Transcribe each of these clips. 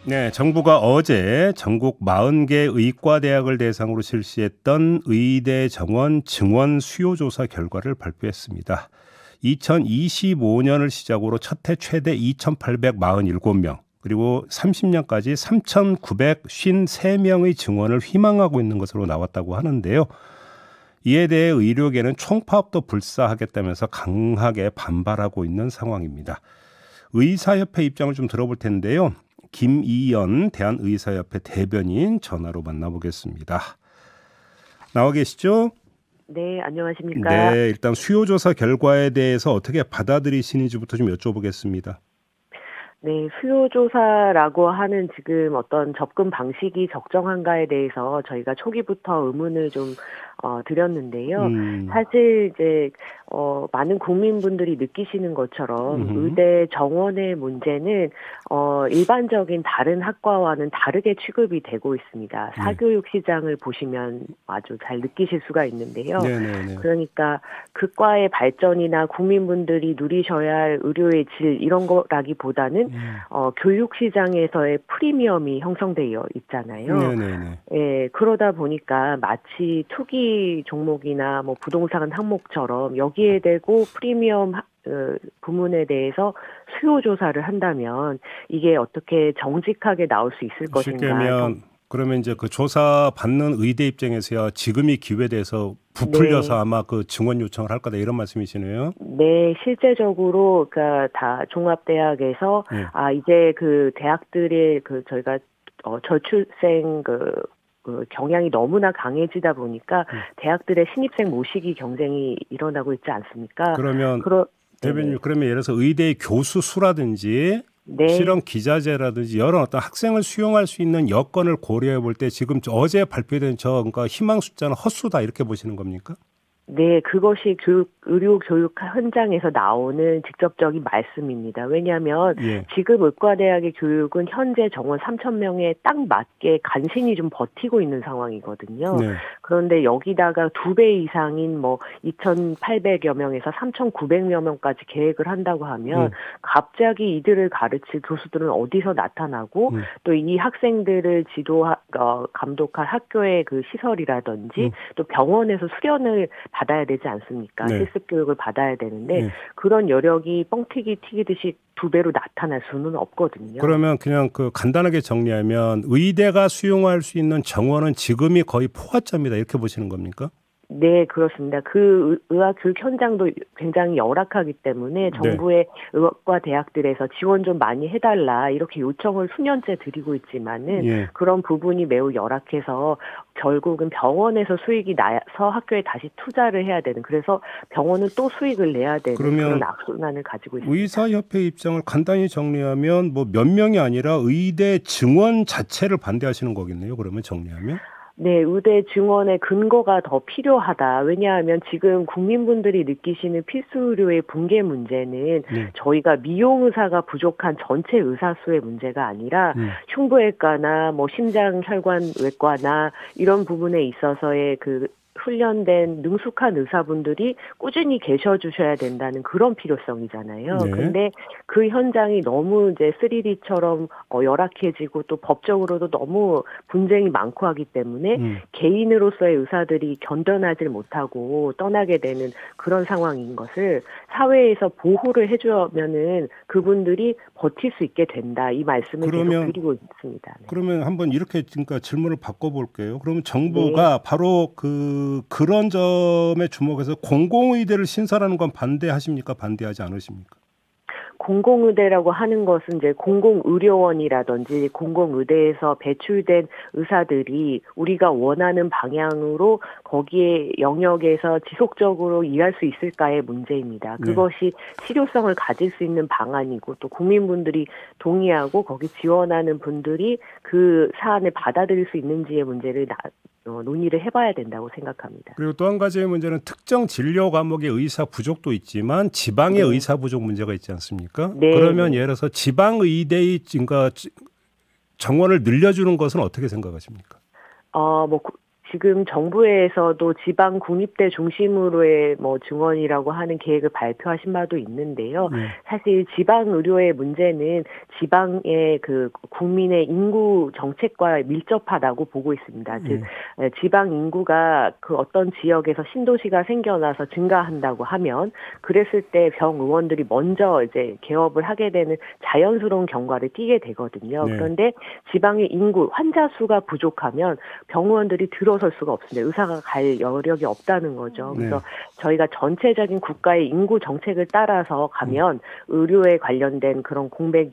네, 정부가 어제 전국 40개 의과대학을 대상으로 실시했던 의대 정원 증원 수요조사 결과를 발표했습니다. 2025년을 시작으로 첫해 최대 2,847명, 그리고 30년까지 3,953명의 증원을 희망하고 있는 것으로 나왔다고 하는데요. 이에 대해 의료계는 총파업도 불사하겠다면서 강하게 반발하고 있는 상황입니다. 의사협회 입장을 좀 들어볼 텐데요. 김이연 대한의사협회 대변인 전화로 만나보겠습니다. 나와 계시죠? 네, 안녕하십니까? 네, 일단 수요조사 결과에 대해서 어떻게 받아들이시는지부터 좀 여쭤보겠습니다. 네, 수요조사라고 하는 지금 어떤 접근 방식이 적정한가에 대해서 저희가 초기부터 의문을 좀 드렸는데요. 사실 이제 많은 국민분들이 느끼시는 것처럼 의대 정원의 문제는 일반적인 다른 학과와는 다르게 취급이 되고 있습니다. 사교육 시장을 보시면 아주 잘 느끼실 수가 있는데요. 네네네. 그러니까 그 과의 발전이나 국민분들이 누리셔야 할 의료의 질 이런 거라기보다는 교육 시장에서의 프리미엄이 형성되어 있잖아요. 네네네. 예, 그러다 보니까 마치 투기 종목이나 뭐 부동산 항목처럼 여기에 대고 프리미엄 부문에 대해서 수요 조사를 한다면 이게 어떻게 정직하게 나올 수 있을 쉽게 것인가. 하면 그러면 이제 그 조사 받는 의대 입장에서야 지금이 기회돼서 부풀려서 네. 아마 그 증원 요청을 할 거다 이런 말씀이시네요. 네, 실제적으로 그러니까 다 종합대학에서 이제 그 대학들의 그 저희가 저출생 경향이 너무나 강해지다 보니까 대학들의 신입생 모시기 경쟁이 일어나고 있지 않습니까? 그러면 대변인 그러면 예를 들어서 의대의 교수 수라든지 네. 실험 기자재라든지 여러 어떤 학생을 수용할 수 있는 여건을 고려해 볼 때 지금 어제 발표된 그러니까 희망 숫자는 헛수다 이렇게 보시는 겁니까? 네, 그것이 의료 교육 현장에서 나오는 직접적인 말씀입니다. 왜냐하면 지금 의과대학의 교육은 현재 정원 3,000명에 딱 맞게 간신히 좀 버티고 있는 상황이거든요. 네. 그런데 여기다가 2배 이상인 2,800여 명에서 3,900여 명까지 계획을 한다고 하면 갑자기 이들을 가르칠 교수들은 어디서 나타나고 또 이 학생들을 감독할 학교의 그 시설이라든지 또 병원에서 수련을 받아야 되지 않습니까? 네. 실습 교육을 받아야 되는데 그런 여력이 뻥튀기 튀기듯이 2배로 나타날 수는 없거든요. 그러면 그냥 간단하게 정리하면 의대가 수용할 수 있는 정원은 지금이 거의 포화점이다 이렇게 보시는 겁니까? 네, 그렇습니다. 그 의학 교육 현장도 굉장히 열악하기 때문에 정부의 의학과 대학들에서 지원 좀 많이 해달라 이렇게 요청을 수년째 드리고 있지만은 그런 부분이 매우 열악해서 결국은 병원에서 수익이 나서 학교에 다시 투자를 해야 되는, 그래서 병원은 또 수익을 내야 되는 그런 악순환을 가지고 있습니다. 의사협회 입장을 간단히 정리하면 몇 명이 아니라 의대 증원 자체를 반대하시는 거겠네요. 그러면 정리하면. 네, 의대 증원의 근거가 더 필요하다. 왜냐하면 지금 국민분들이 느끼시는 필수 의료의 붕괴 문제는 저희가 미용 의사가 부족한 전체 의사 수의 문제가 아니라 흉부외과나 심장혈관외과나 이런 부분에 있어서의 훈련된 능숙한 의사분들이 꾸준히 계셔 주셔야 된다는 그런 필요성이잖아요. 근데 그 현장이 너무 이제 3D처럼 열악해지고 또 법적으로도 너무 분쟁이 많고 하기 때문에 개인으로서의 의사들이 견뎌나질 못하고 떠나게 되는 그런 상황인 것을 사회에서 보호를 해주면은 그분들이 버틸 수 있게 된다. 이 말씀을 계속 드리고 있습니다. 네. 그러면 한번 이렇게 그러니까 질문을 바꿔볼게요. 그러면 정부가 바로 그런 점에 주목해서 공공의대를 신설하는 건 반대하십니까? 반대하지 않으십니까? 공공의대라고 하는 것은 이제 공공의료원이라든지 공공의대에서 배출된 의사들이 우리가 원하는 방향으로 거기에 영역에서 지속적으로 일할 수 있을까의 문제입니다. 그것이 실효성을 가질 수 있는 방안이고 또 국민분들이 동의하고 거기 지원하는 분들이 그 사안을 받아들일 수 있는지의 문제를 논의를 해봐야 된다고 생각합니다. 그리고 또 한 가지의 문제는 특정 진료 과목의 의사 부족도 있지만 지방의 의사 부족 문제가 있지 않습니까? 그러면 예를 들어서 지방의대의 정원을 늘려주는 것은 어떻게 생각하십니까? 지금 정부에서도 지방 국립대 중심으로의 뭐 증원이라고 하는 계획을 발표하신 바도 있는데요. 사실 지방 의료의 문제는 지방의 그 국민의 인구 정책과 밀접하다고 보고 있습니다. 즉 지방 인구가 그 어떤 지역에서 신도시가 생겨나서 증가한다고 하면 그랬을 때 병의원들이 먼저 이제 개업을 하게 되는 자연스러운 경과를 띠게 되거든요. 네. 그런데 지방의 인구, 환자 수가 부족하면 병의원들이 들어설 수가 없습니다. 의사가 갈 여력이 없다는 거죠. 그래서 저희가 전체적인 국가의 인구 정책을 따라서 가면 의료에 관련된 그런 공백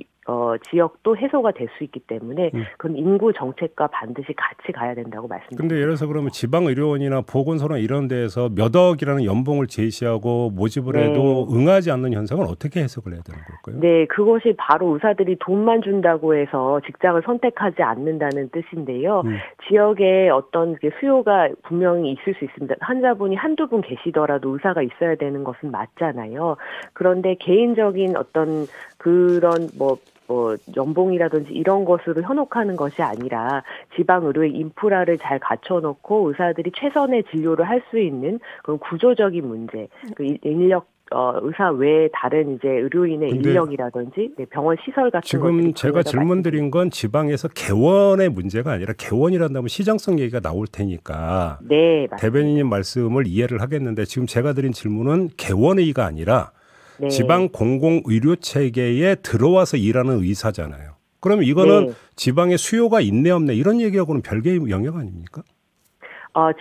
지역도 해소가 될 수 있기 때문에 그건 인구 정책과 반드시 같이 가야 된다고 말씀드립니다. 근데 예를 들어서 그러면 지방 의료원이나 보건소나 이런 데에서 몇 억이라는 연봉을 제시하고 모집을 해도 응하지 않는 현상은 어떻게 해석을 해야 되는 걸까요? 네, 그것이 바로 의사들이 돈만 준다고 해서 직장을 선택하지 않는다는 뜻인데요. 지역에 어떤 수요가 분명히 있을 수 있습니다. 환자분이 한두 분 계시더라도 의사가 있어야 되는 것은 맞잖아요. 그런데 개인적인 어떤 그런 연봉이라든지 이런 것으로 현혹하는 것이 아니라 지방 의료의 인프라를 잘 갖춰놓고 의사들이 최선의 진료를 할 수 있는 그런 구조적인 문제, 그 인력 의사 외에 다른 이제 의료인의 인력이라든지 병원 시설 같은 지금 제가 질문드린 건 지방에서 개원의 문제가 아니라 개원이란다면 시장성 얘기가 나올 테니까 네, 맞습니다. 대변인님 말씀을 이해를 하겠는데 지금 제가 드린 질문은 개원의가 아니라 네. 지방 공공의료 체계에 들어와서 일하는 의사잖아요. 그러면 이거는 지방에 수요가 있네 없네 이런 얘기하고는 별개의 영역 아닙니까?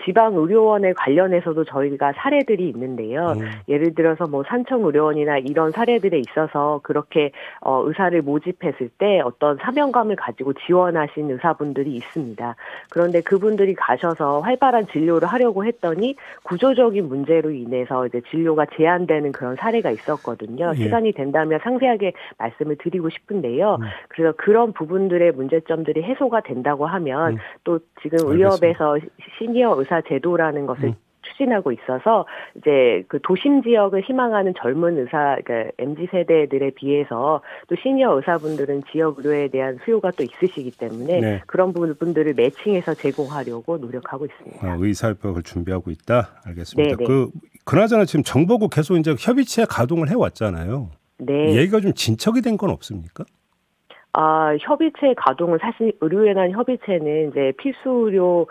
지방의료원에 관련해서도 저희가 사례들이 있는데요. 예를 들어서 산청의료원이나 이런 사례들에 있어서 그렇게 의사를 모집했을 때 어떤 사명감을 가지고 지원하신 의사분들이 있습니다. 그런데 그분들이 가셔서 활발한 진료를 하려고 했더니 구조적인 문제로 인해서 이제 진료가 제한되는 그런 사례가 있었거든요. 시간이 된다면 상세하게 말씀을 드리고 싶은데요. 그래서 그런 부분들의 문제점들이 해소가 된다고 하면 또 지금 의협에서 시니어 의사 제도라는 것을 추진하고 있어서 이제 그 도심 지역을 희망하는 젊은 의사, 그러니까 MZ 세대들에 비해서 또 시니어 의사분들은 지역 의료에 대한 수요가 또 있으시기 때문에 그런 부분들을 매칭해서 제공하려고 노력하고 있습니다. 의사협약을 준비하고 있다. 알겠습니다. 그나저나 지금 정보국 계속 이제 협의체 가동을 해왔잖아요. 네. 얘기가 좀 진척이 된 건 없습니까? 협의체 가동은 사실 의료에 대한 협의체는 이제 필수 의료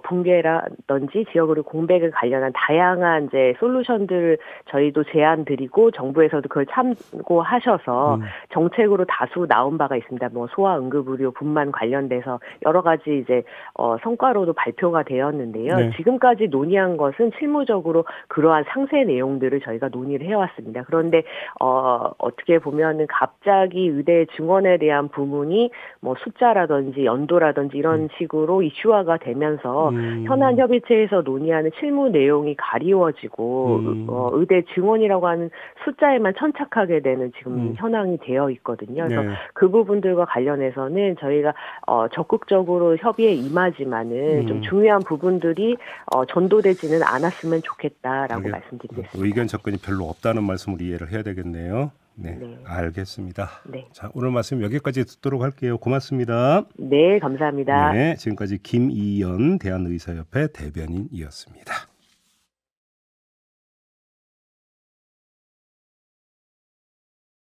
붕괴라든지 지역의료 공백을 관련한 다양한 이제 솔루션들을 저희도 제안 드리고 정부에서도 그걸 참고하셔서 정책으로 다수 나온 바가 있습니다. 소아 응급의료 분만 관련돼서 여러 가지 이제 성과로도 발표가 되었는데요. 지금까지 논의한 것은 실무적으로 그러한 상세 내용들을 저희가 논의를 해왔습니다. 그런데 어떻게 보면은 갑자기 의대 증원에 대한 부문이 숫자라든지 연도라든지 이런 식으로 이슈화가 되면서 현안 협의체에서 논의하는 실무 내용이 가리워지고 의대 증원이라고 하는 숫자에만 천착하게 되는 지금 현황이 되어 있거든요. 그래서 그 부분들과 관련해서는 저희가 적극적으로 협의에 임하지만은 좀 중요한 부분들이 전도되지는 않았으면 좋겠다라고 말씀드리겠습니다. 의견 접근이 별로 없다는 말씀을 이해를 해야 되겠네요. 네, 알겠습니다. 자, 오늘 말씀 여기까지 듣도록 할게요. 고맙습니다. 네, 감사합니다. 네, 지금까지 김이연 대한의사협회 대변인이었습니다.